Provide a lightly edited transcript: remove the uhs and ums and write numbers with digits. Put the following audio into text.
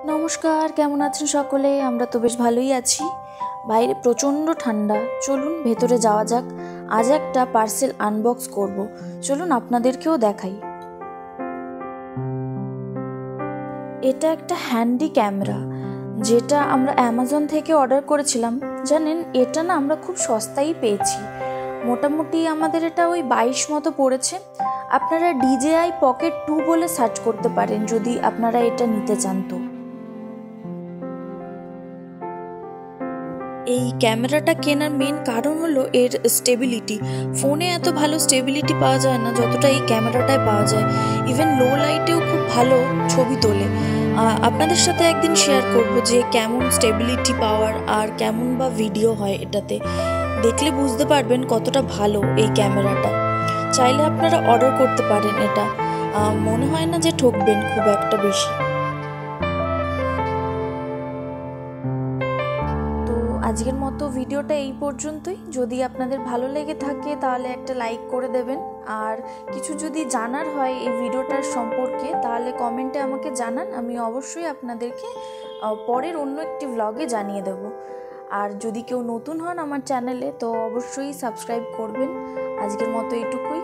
নমস্কার, কেমন আছেন সকলে? আমরা তো বেশ ভালোই আছি। বাইরে প্রচণ্ড ঠান্ডা। চলুন ভেতরে যাওয়া যাক। আজ একটা পার্সেল আনবক্স করব। চলুন আপনাদেরকেও দেখাই। এটা একটা হ্যান্ডি ক্যামেরা, যেটা আমরা অ্যামাজন থেকে অর্ডার করেছিলাম। জানেন, এটা না আমরা খুব সস্তায় পেয়েছি। মোটামুটি আমাদের এটা ওই 22 মতো পড়েছে। আপনারা DJI Pocket 2 বলে সার্চ করতে পারেন যদি আপনারা এটা নিতে চান। তো এই ক্যামেরাটা কেনার মেন কারণ হলো এর স্টেবিলিটি। ফোনে এত ভালো স্টেবিলিটি পাওয়া যায় না যতটা এই ক্যামেরাটায় পাওয়া যায়। ইভেন লো লাইটেও খুব ভালো ছবি তোলে। আপনাদের সাথে একদিন শেয়ার করব যে কেমন স্টেবিলিটি পাওয়ার আর কেমন বা ভিডিও হয় এটাতে। দেখলে বুঝতে পারবেন কতটা ভালো এই ক্যামেরাটা। চাইলে আপনারা অর্ডার করতে পারেন এটা। মনে হয় না যে ঠকবেন খুব একটা বেশি। আজকের মতো ভিডিওটা এই পর্যন্তই। যদি আপনাদের ভালো লেগে থাকে তাহলে একটা লাইক করে দেবেন। আর কিছু যদি জানার হয় এই ভিডিওটার সম্পর্কে তাহলে কমেন্টে আমাকে জানান। আমি অবশ্যই আপনাদেরকে পরের অন্য একটি ভ্লগে জানিয়ে দেব। আর যদি কেউ নতুন হন আমার চ্যানেলে তো অবশ্যই সাবস্ক্রাইব করবেন। আজকের মতো এইটুকুই।